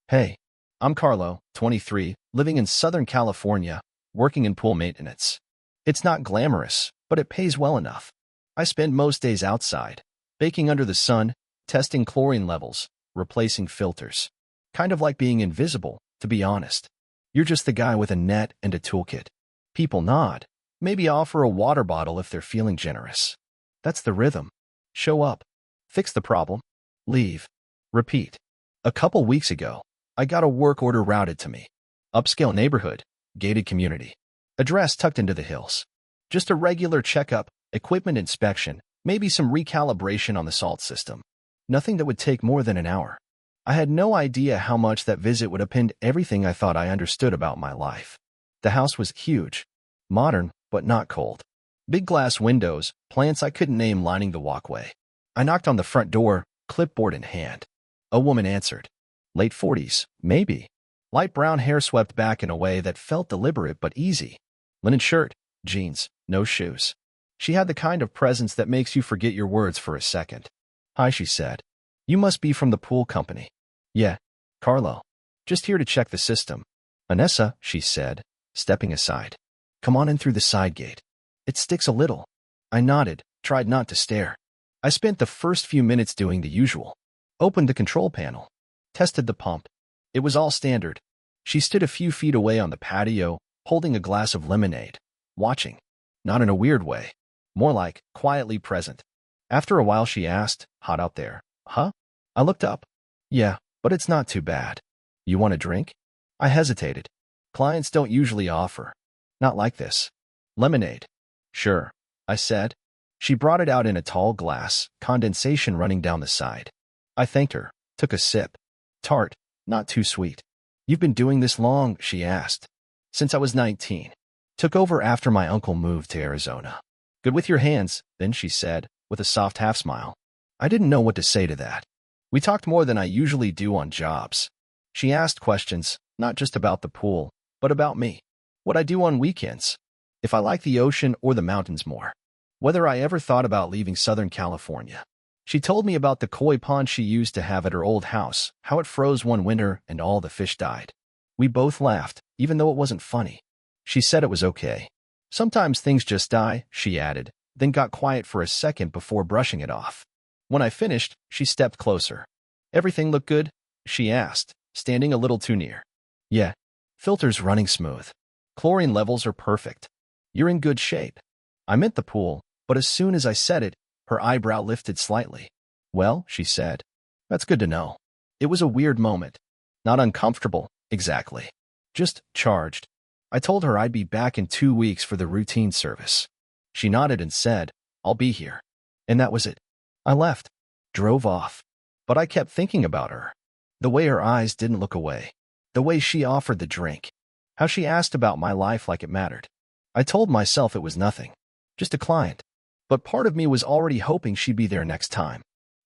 Hey, I'm Carlo, 23, living in Southern California, working in pool maintenance. It's not glamorous, but it pays well enough. I spend most days outside, baking under the sun, testing chlorine levels, replacing filters. Kind of like being invisible, to be honest. You're just the guy with a net and a toolkit. People nod, maybe offer a water bottle if they're feeling generous. That's the rhythm. Show up, fix the problem, leave, repeat. A couple weeks ago, I got a work order routed to me. Upscale neighborhood, gated community. Address tucked into the hills. Just a regular checkup, equipment inspection, maybe some recalibration on the salt system. Nothing that would take more than an hour. I had no idea how much that visit would append everything I thought I understood about my life. The house was huge, modern, but not cold. Big glass windows, plants I couldn't name lining the walkway. I knocked on the front door, clipboard in hand. A woman answered. Late 40s, maybe. Light brown hair swept back in a way that felt deliberate but easy. Linen shirt, jeans, no shoes. She had the kind of presence that makes you forget your words for a second. Hi, she said. You must be from the pool company. Yeah, Carlo. Just here to check the system. Vanessa, she said, stepping aside. Come on in through the side gate. It sticks a little. I nodded, tried not to stare. I spent the first few minutes doing the usual. Opened the control panel. Tested the pump. It was all standard. She stood a few feet away on the patio, holding a glass of lemonade, watching. Not in a weird way. More like, quietly present. After a while she asked, hot out there, huh? I looked up. Yeah, but it's not too bad. You want a drink? I hesitated. Clients don't usually offer. Not like this. Lemonade. Sure, I said. She brought it out in a tall glass, condensation running down the side. I thanked her, took a sip. Tart, not too sweet. You've been doing this long, she asked. Since I was 19. Took over after my uncle moved to Arizona. Good with your hands, then she said, with a soft half-smile. I didn't know what to say to that. We talked more than I usually do on jobs. She asked questions, not just about the pool, but about me. What I do on weekends. If I like the ocean or the mountains more. Whether I ever thought about leaving Southern California. She told me about the koi pond she used to have at her old house, how it froze one winter and all the fish died. We both laughed, even though it wasn't funny. She said it was okay. Sometimes things just die, she added, then got quiet for a second before brushing it off. When I finished, she stepped closer. Everything looked good? She asked, standing a little too near. Yeah. Filters running smooth. Chlorine levels are perfect. You're in good shape. I meant the pool, but as soon as I said it, her eyebrow lifted slightly. Well, she said. That's good to know. It was a weird moment. Not uncomfortable, exactly. Just charged. I told her I'd be back in 2 weeks for the routine service. She nodded and said, I'll be here. And that was it. I left. Drove off. But I kept thinking about her. The way her eyes didn't look away. The way she offered the drink. How she asked about my life like it mattered. I told myself it was nothing. Just a client. But part of me was already hoping she'd be there next time.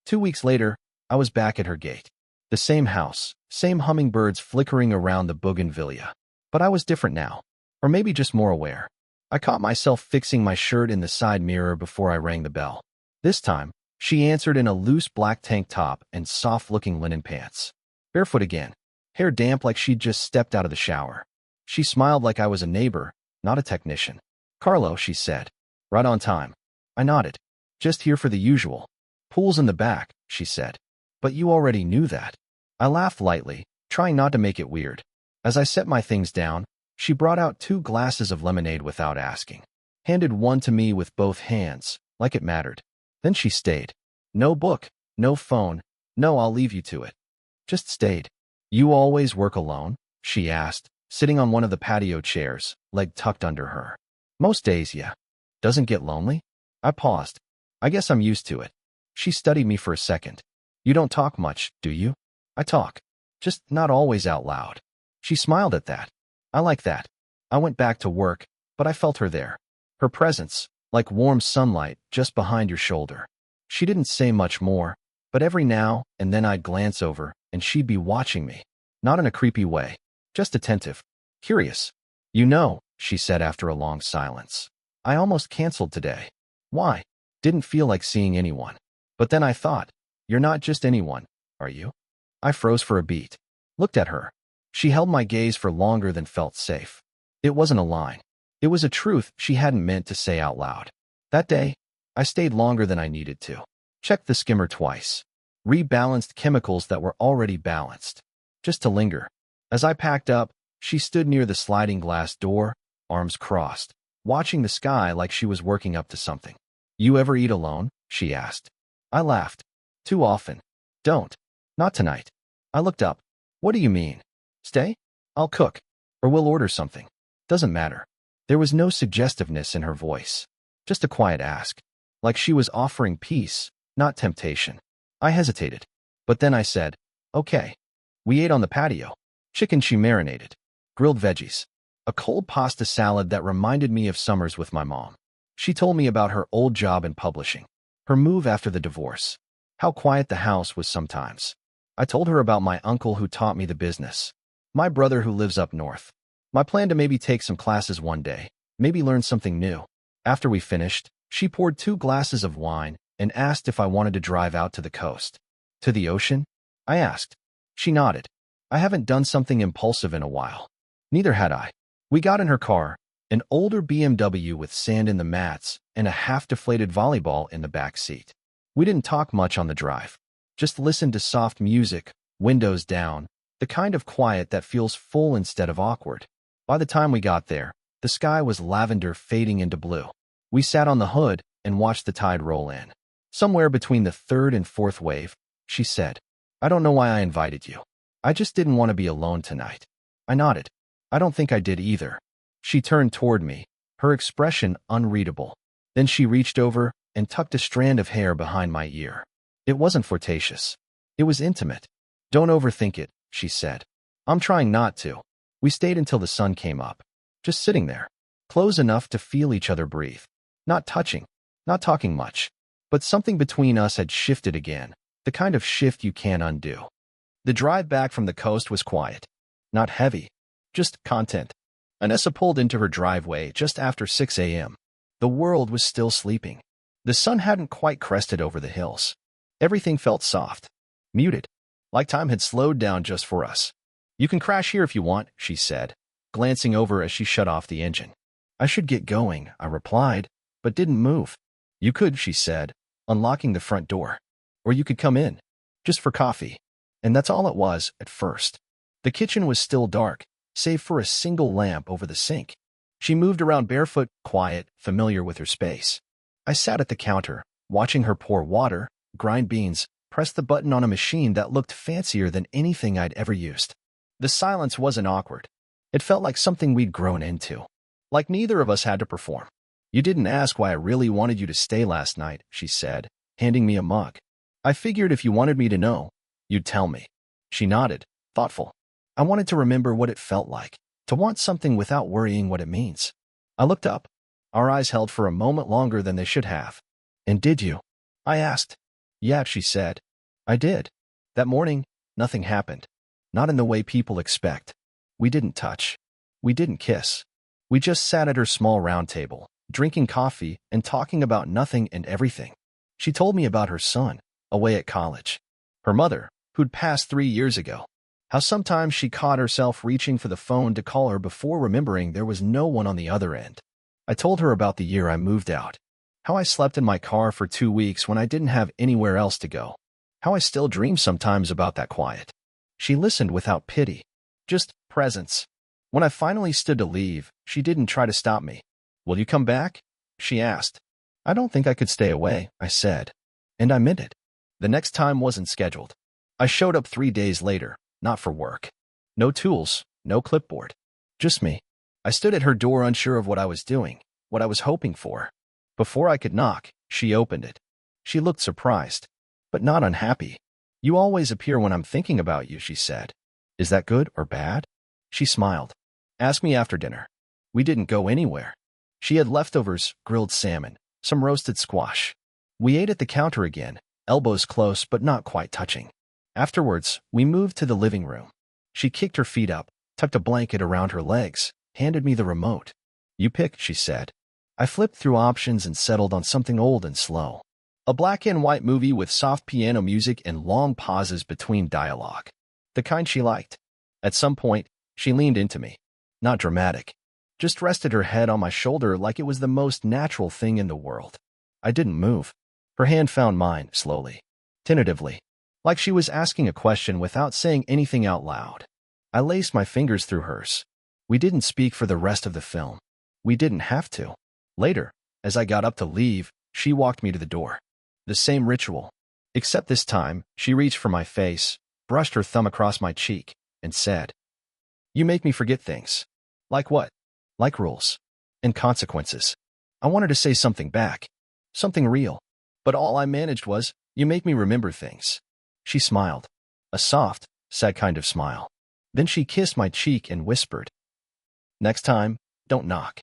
2 weeks later, I was back at her gate. The same house, same hummingbirds flickering around the bougainvillea. But I was different now. Or maybe just more aware. I caught myself fixing my shirt in the side mirror before I rang the bell. This time, she answered in a loose black tank top and soft-looking linen pants. Barefoot again. Hair damp like she'd just stepped out of the shower. She smiled like I was a neighbor, not a technician. Carlo, she said. Right on time. I nodded. Just here for the usual. Pool's in the back, she said. But you already knew that. I laughed lightly, trying not to make it weird. As I set my things down, she brought out 2 glasses of lemonade without asking. Handed one to me with both hands, like it mattered. Then she stayed. No book, no phone, no I'll leave you to it. Just stayed. You always work alone? She asked, sitting on one of the patio chairs, leg tucked under her. Most days, yeah. Doesn't get lonely? I paused. I guess I'm used to it. She studied me for a second. You don't talk much, do you? I talk. Just not always out loud. She smiled at that. I like that. I went back to work, but I felt her there. Her presence, like warm sunlight just behind your shoulder. She didn't say much more, but every now and then I'd glance over and she'd be watching me. Not in a creepy way, just attentive. Curious. You know, she said after a long silence. I almost canceled today. Why? Didn't feel like seeing anyone. But then I thought, you're not just anyone, are you? I froze for a beat. Looked at her. She held my gaze for longer than felt safe. It wasn't a line. It was a truth she hadn't meant to say out loud. That day, I stayed longer than I needed to. Checked the skimmer twice. Rebalanced chemicals that were already balanced. Just to linger. As I packed up, she stood near the sliding glass door, arms crossed, watching the sky like she was working up to something. You ever eat alone? She asked. I laughed. Too often. Don't. Not tonight. I looked up. What do you mean? Stay? I'll cook. Or we'll order something. Doesn't matter. There was no suggestiveness in her voice. Just a quiet ask. Like she was offering peace, not temptation. I hesitated. But then I said, okay. We ate on the patio. Chicken she marinated. Grilled veggies. A cold pasta salad that reminded me of summers with my mom. She told me about her old job in publishing. Her move after the divorce. How quiet the house was sometimes. I told her about my uncle who taught me the business. My brother who lives up north. My plan to maybe take some classes one day. Maybe learn something new. After we finished, she poured 2 glasses of wine and asked if I wanted to drive out to the coast. To the ocean? I asked. She nodded. I haven't done something impulsive in a while. Neither had I. We got in her car, an older BMW with sand in the mats and a half-deflated volleyball in the back seat. We didn't talk much on the drive. Just listened to soft music, windows down, the kind of quiet that feels full instead of awkward. By the time we got there, the sky was lavender fading into blue. We sat on the hood and watched the tide roll in. Somewhere between the 3rd and 4th wave, she said, I don't know why I invited you. I just didn't want to be alone tonight. I nodded. I don't think I did either. She turned toward me, her expression unreadable. Then she reached over and tucked a strand of hair behind my ear. It wasn't flirtatious. It was intimate. Don't overthink it, she said. I'm trying not to. We stayed until the sun came up. Just sitting there. Close enough to feel each other breathe. Not touching. Not talking much. But something between us had shifted again. The kind of shift you can't undo. The drive back from the coast was quiet. Not heavy. Just content. Anessa pulled into her driveway just after 6 a.m. The world was still sleeping. The sun hadn't quite crested over the hills. Everything felt soft. Muted. Like time had slowed down just for us. You can crash here if you want, she said, glancing over as she shut off the engine. I should get going, I replied, but didn't move. You could, she said, unlocking the front door. Or you could come in. Just for coffee. And that's all it was at first. The kitchen was still dark, save for a single lamp over the sink. She moved around barefoot, quiet, familiar with her space. I sat at the counter, watching her pour water, grind beans, press the button on a machine that looked fancier than anything I'd ever used. The silence wasn't awkward. It felt like something we'd grown into. Like neither of us had to perform. You didn't ask why I really wanted you to stay last night, she said, handing me a mug. I figured if you wanted me to know, you'd tell me. She nodded, thoughtful. I wanted to remember what it felt like, to want something without worrying what it means. I looked up. Our eyes held for a moment longer than they should have. And did you? I asked. Yeah, she said. I did. That morning, nothing happened. Not in the way people expect. We didn't touch. We didn't kiss. We just sat at her small round table, drinking coffee and talking about nothing and everything. She told me about her son, away at college. Her mother, who'd passed 3 years ago. How sometimes she caught herself reaching for the phone to call her before remembering there was no one on the other end. I told her about the year I moved out. How I slept in my car for 2 weeks when I didn't have anywhere else to go. How I still dream sometimes about that quiet. She listened without pity. Just presence. When I finally stood to leave, she didn't try to stop me. Will you come back? She asked. I don't think I could stay away, I said. And I meant it. The next time wasn't scheduled. I showed up 3 days later, not for work. No tools, no clipboard. Just me. I stood at her door unsure of what I was doing, what I was hoping for. Before I could knock, she opened it. She looked surprised, but not unhappy. You always appear when I'm thinking about you, she said. Is that good or bad? She smiled. Ask me after dinner. We didn't go anywhere. She had leftovers, grilled salmon, some roasted squash. We ate at the counter again, elbows close but not quite touching. Afterwards, we moved to the living room. She kicked her feet up, tucked a blanket around her legs, handed me the remote. You pick, she said. I flipped through options and settled on something old and slow. A black and white movie with soft piano music and long pauses between dialogue. The kind she liked. At some point, she leaned into me. Not dramatic. Just rested her head on my shoulder like it was the most natural thing in the world. I didn't move. Her hand found mine, slowly, tentatively, like she was asking a question without saying anything out loud. I laced my fingers through hers. We didn't speak for the rest of the film. We didn't have to. Later, as I got up to leave, she walked me to the door. The same ritual. Except this time, she reached for my face, brushed her thumb across my cheek, and said, "You make me forget things." Like what? Like rules. And consequences. I wanted to say something back. Something real. But all I managed was, "You make me remember things." She smiled. A soft, sad kind of smile. Then she kissed my cheek and whispered, "Next time, don't knock."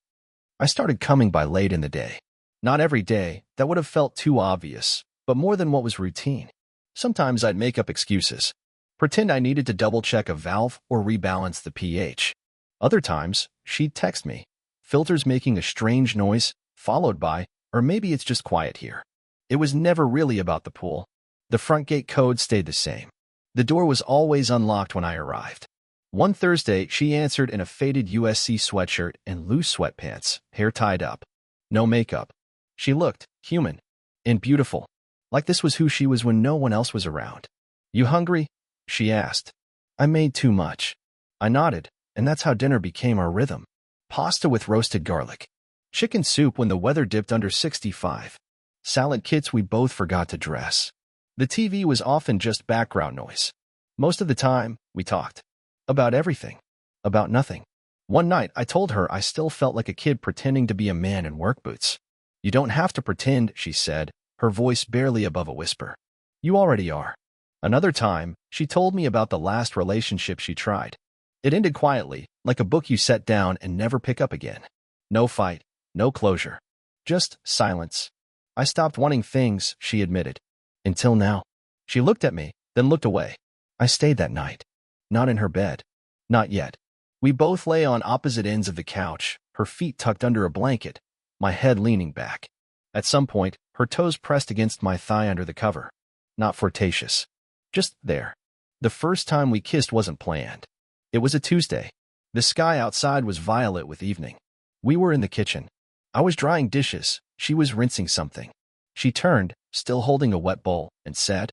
I started coming by late in the day. Not every day, that would have felt too obvious, but more than what was routine. Sometimes I'd make up excuses. Pretend I needed to double-check a valve or rebalance the pH. Other times, she'd text me, filters making a strange noise, followed by, "Or maybe it's just quiet here." It was never really about the pool. The front gate code stayed the same. The door was always unlocked when I arrived. One Thursday, she answered in a faded USC sweatshirt and loose sweatpants, hair tied up. No makeup. She looked human and beautiful, like this was who she was when no one else was around. "You hungry?" she asked. I made too much. I nodded, and that's how dinner became our rhythm. Pasta with roasted garlic. Chicken soup when the weather dipped under 65. Salad kits we both forgot to dress. The TV was often just background noise. Most of the time, we talked. About everything. About nothing. One night, I told her I still felt like a kid pretending to be a man in work boots. "You don't have to pretend," she said, her voice barely above a whisper. "You already are." Another time, she told me about the last relationship she tried. It ended quietly, like a book you set down and never pick up again. No fight, no closure. Just silence. I stopped wanting things, she admitted. Until now. She looked at me, then looked away. I stayed that night. Not in her bed. Not yet. We both lay on opposite ends of the couch, her feet tucked under a blanket, my head leaning back. At some point, her toes pressed against my thigh under the cover. Not flirtatious. Just there. The first time we kissed wasn't planned. It was a Tuesday. The sky outside was violet with evening. We were in the kitchen. I was drying dishes. She was rinsing something. She turned, still holding a wet bowl, and said,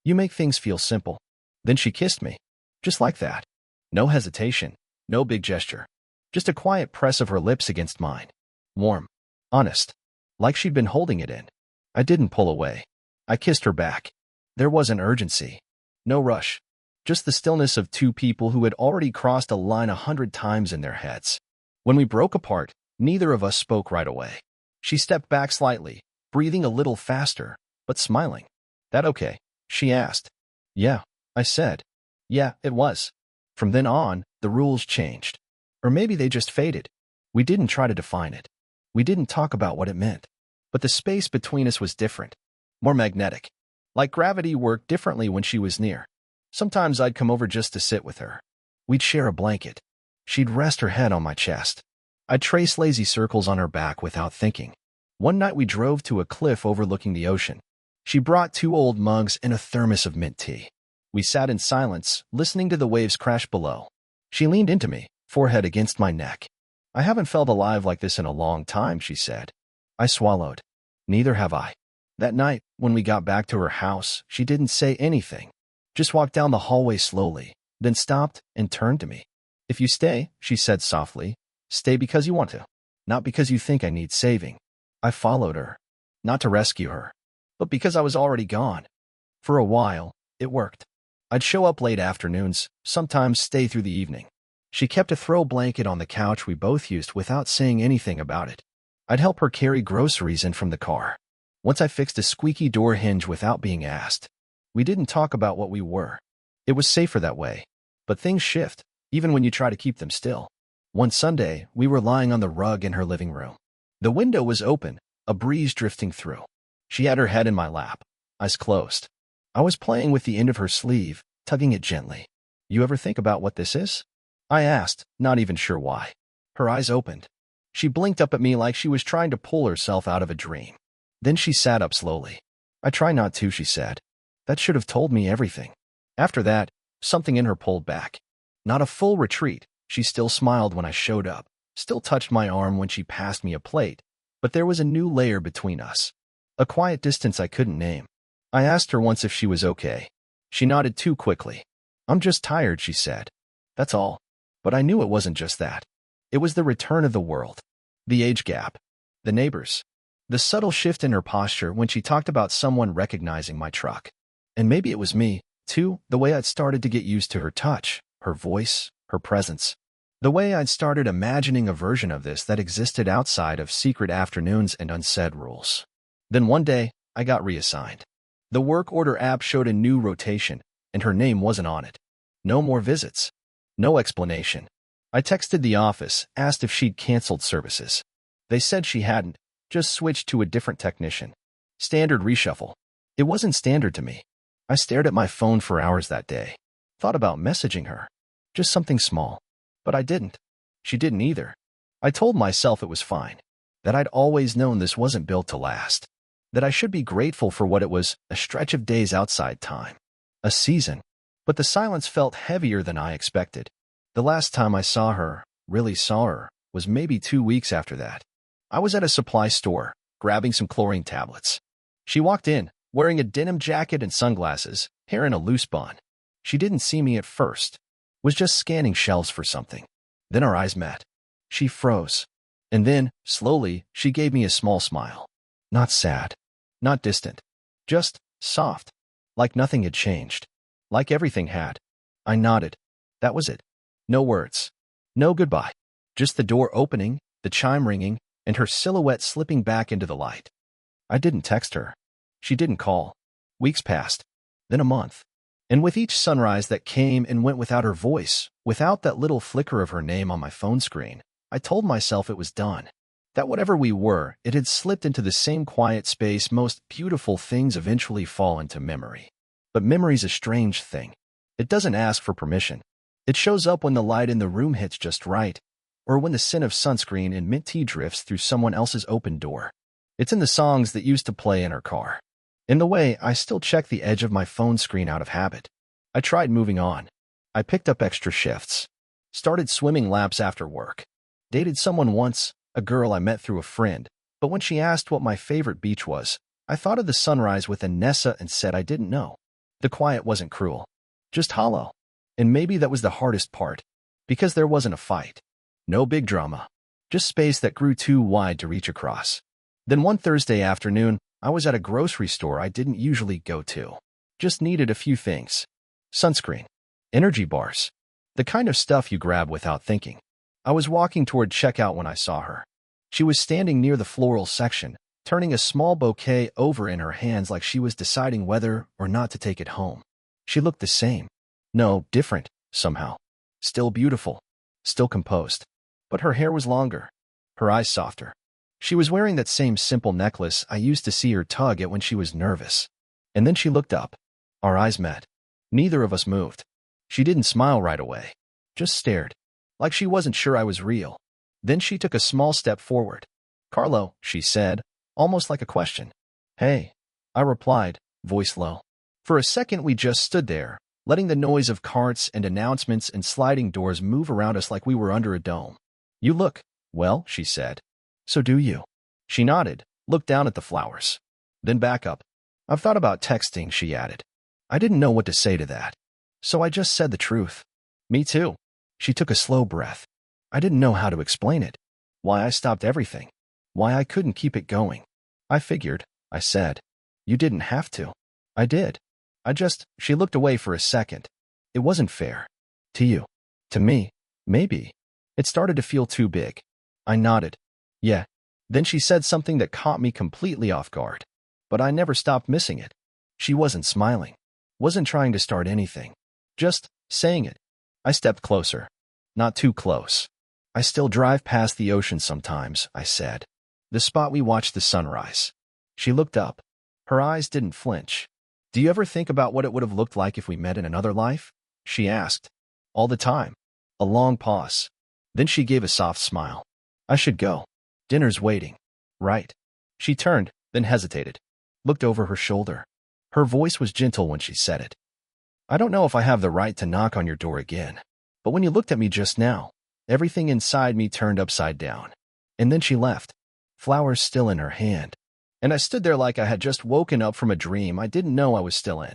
"You make things feel simple." Then she kissed me. Just like that. No hesitation. No big gesture. Just a quiet press of her lips against mine. Warm. Honest. Like she'd been holding it in. I didn't pull away. I kissed her back. There wasn't urgency. No rush. Just the stillness of two people who had already crossed a line 100 times in their heads. When we broke apart, neither of us spoke right away. She stepped back slightly, breathing a little faster, but smiling. "That okay?" she asked. "Yeah," I said. Yeah, it was. From then on, the rules changed. Or maybe they just faded. We didn't try to define it. We didn't talk about what it meant. But the space between us was different. More magnetic. Like gravity worked differently when she was near. Sometimes I'd come over just to sit with her. We'd share a blanket. She'd rest her head on my chest. I'd trace lazy circles on her back without thinking. One night we drove to a cliff overlooking the ocean. She brought 2 old mugs and a thermos of mint tea. We sat in silence, listening to the waves crash below. She leaned into me, forehead against my neck. "I haven't felt alive like this in a long time," she said. I swallowed. Neither have I. That night, when we got back to her house, she didn't say anything. Just walked down the hallway slowly, then stopped and turned to me. "If you stay," she said softly, "stay because you want to. Not because you think I need saving." I followed her. Not to rescue her, but because I was already gone. For a while, it worked. I'd show up late afternoons, sometimes stay through the evening. She kept a throw blanket on the couch we both used without saying anything about it. I'd help her carry groceries in from the car. Once I fixed a squeaky door hinge without being asked. We didn't talk about what we were. It was safer that way. But things shift, even when you try to keep them still. One Sunday, we were lying on the rug in her living room. The window was open, a breeze drifting through. She had her head in my lap, eyes closed. I was playing with the end of her sleeve, tugging it gently. "You ever think about what this is?" I asked, not even sure why. Her eyes opened. She blinked up at me like she was trying to pull herself out of a dream. Then she sat up slowly. "I try not to," she said. "That should have told me everything." After that, something in her pulled back. Not a full retreat. She still smiled when I showed up, still touched my arm when she passed me a plate, but there was a new layer between us. A quiet distance I couldn't name. I asked her once if she was okay. She nodded too quickly. "I'm just tired," she said. That's all. But I knew it wasn't just that. It was the return of the world. The age gap. The neighbors. The subtle shift in her posture when she talked about someone recognizing my truck. And maybe it was me, too, the way I'd started to get used to her touch, her voice, her presence. The way I'd started imagining a version of this that existed outside of secret afternoons and unsaid rules. Then one day, I got reassigned. The work order app showed a new rotation, and her name wasn't on it. No more visits. No explanation. I texted the office, asked if she'd canceled services. They said she hadn't, just switched to a different technician. Standard reshuffle. It wasn't standard to me. I stared at my phone for hours that day. Thought about messaging her. Just something small. But I didn't. She didn't either. I told myself it was fine. That I'd always known this wasn't built to last. That I should be grateful for what it was, a stretch of days outside time. A season. But the silence felt heavier than I expected. The last time I saw her, really saw her, was maybe 2 weeks after that. I was at a supply store, grabbing some chlorine tablets. She walked in, wearing a denim jacket and sunglasses, hair in a loose bun. She didn't see me at first. Was just scanning shelves for something. Then our eyes met. She froze. And then, slowly, she gave me a small smile. Not sad. Not distant. Just soft. Like nothing had changed. Like everything had. I nodded. That was it. No words. No goodbye. Just the door opening, the chime ringing, and her silhouette slipping back into the light. I didn't text her. She didn't call. Weeks passed. Then a month. And with each sunrise that came and went without her voice, without that little flicker of her name on my phone screen, I told myself it was done. That whatever we were, it had slipped into the same quiet space most beautiful things eventually fall into memory. But memory's a strange thing. It doesn't ask for permission. It shows up when the light in the room hits just right, or when the scent of sunscreen and mint tea drifts through someone else's open door. It's in the songs that used to play in her car. In the way I still check the edge of my phone screen out of habit. I tried moving on. I picked up extra shifts. Started swimming laps after work. Dated someone once, a girl I met through a friend, but when she asked what my favorite beach was, I thought of the sunrise with Anessa and said I didn't know. The quiet wasn't cruel. Just hollow. And maybe that was the hardest part. Because there wasn't a fight. No big drama. Just space that grew too wide to reach across. Then one Thursday afternoon, I was at a grocery store I didn't usually go to. Just needed a few things. Sunscreen. Energy bars. The kind of stuff you grab without thinking. I was walking toward checkout when I saw her. She was standing near the floral section, turning a small bouquet over in her hands like she was deciding whether or not to take it home. She looked the same. No, different, somehow. Still beautiful. Still composed. But her hair was longer. Her eyes softer. She was wearing that same simple necklace I used to see her tug at when she was nervous. And then she looked up. Our eyes met. Neither of us moved. She didn't smile right away. Just stared. Like she wasn't sure I was real. Then she took a small step forward. "Carlo," she said, almost like a question. "Hey," I replied, voice low. For a second we just stood there, letting the noise of carts and announcements and sliding doors move around us like we were under a dome. "You look well," she said. "So do you." She nodded, looked down at the flowers. Then back up. "I've thought about texting," she added. I didn't know what to say to that. So I just said the truth. "Me too." She took a slow breath. I didn't know how to explain it. Why I stopped everything. Why I couldn't keep it going. "I figured," I said. "You didn't have to." "I did. She looked away for a second. "It wasn't fair. To you. To me. Maybe." It started to feel too big. I nodded. "Yeah." Then she said something that caught me completely off guard. But I never stopped missing it. She wasn't smiling. Wasn't trying to start anything. Just saying it. I stepped closer. Not too close. "I still drive past the ocean sometimes," I said. "The spot we watched the sunrise." She looked up. Her eyes didn't flinch. "Do you ever think about what it would have looked like if we met in another life?" she asked. "All the time." A long pause. Then she gave a soft smile. "I should go. Dinner's waiting." "Right." She turned, then hesitated. Looked over her shoulder. Her voice was gentle when she said it. "I don't know if I have the right to knock on your door again." But when you looked at me just now, everything inside me turned upside down. And then she left, flowers still in her hand. And I stood there like I had just woken up from a dream I didn't know I was still in.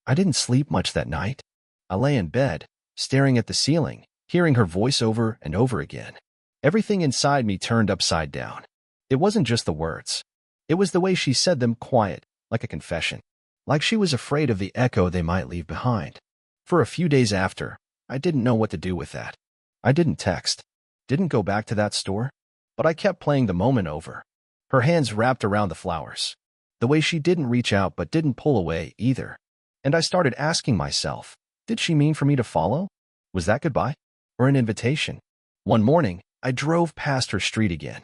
I didn't sleep much that night. I lay in bed, staring at the ceiling, hearing her voice over and over again. Everything inside me turned upside down. It wasn't just the words. It was the way she said them, quiet, like a confession. Like she was afraid of the echo they might leave behind. For a few days after, I didn't know what to do with that. I didn't text, didn't go back to that store, but I kept playing the moment over. Her hands wrapped around the flowers. The way she didn't reach out but didn't pull away either. And I started asking myself, did she mean for me to follow? Was that goodbye? Or an invitation? One morning, I drove past her street again.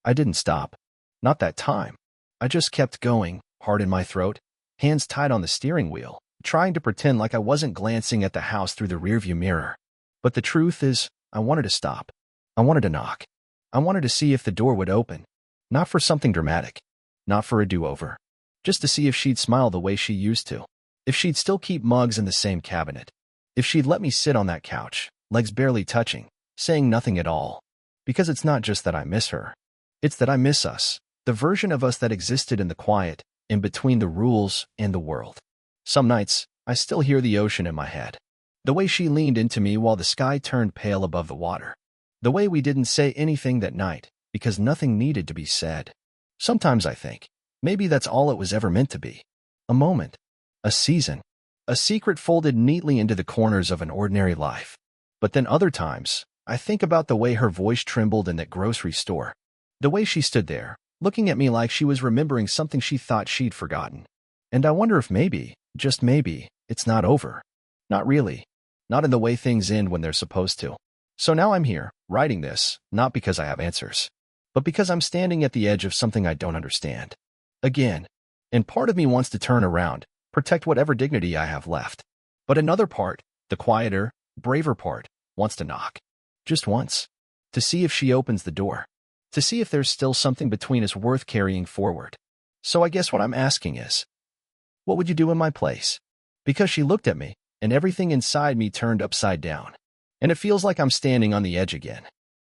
I didn't stop. Not that time. I just kept going, heart in my throat, hands tied on the steering wheel, trying to pretend like I wasn't glancing at the house through the rearview mirror. But the truth is, I wanted to stop. I wanted to knock. I wanted to see if the door would open. Not for something dramatic. Not for a do-over. Just to see if she'd smile the way she used to. If she'd still keep mugs in the same cabinet. If she'd let me sit on that couch, legs barely touching, saying nothing at all. Because it's not just that I miss her. It's that I miss us. The version of us that existed in the quiet, in between the rules and the world. Some nights, I still hear the ocean in my head. The way she leaned into me while the sky turned pale above the water. The way we didn't say anything that night, because nothing needed to be said. Sometimes I think, maybe that's all it was ever meant to be. A moment. A season. A secret folded neatly into the corners of an ordinary life. But then other times, I think about the way her voice trembled in that grocery store. The way she stood there, looking at me like she was remembering something she thought she'd forgotten. And I wonder if maybe, just maybe, it's not over. Not really. Not in the way things end when they're supposed to. So now I'm here, writing this, not because I have answers, but because I'm standing at the edge of something I don't understand. Again. And part of me wants to turn around, protect whatever dignity I have left. But another part, the quieter, braver part, wants to knock. Just once. To see if she opens the door. To see if there's still something between us worth carrying forward. So I guess what I'm asking is, what would you do in my place? Because she looked at me, and everything inside me turned upside down. And it feels like I'm standing on the edge again.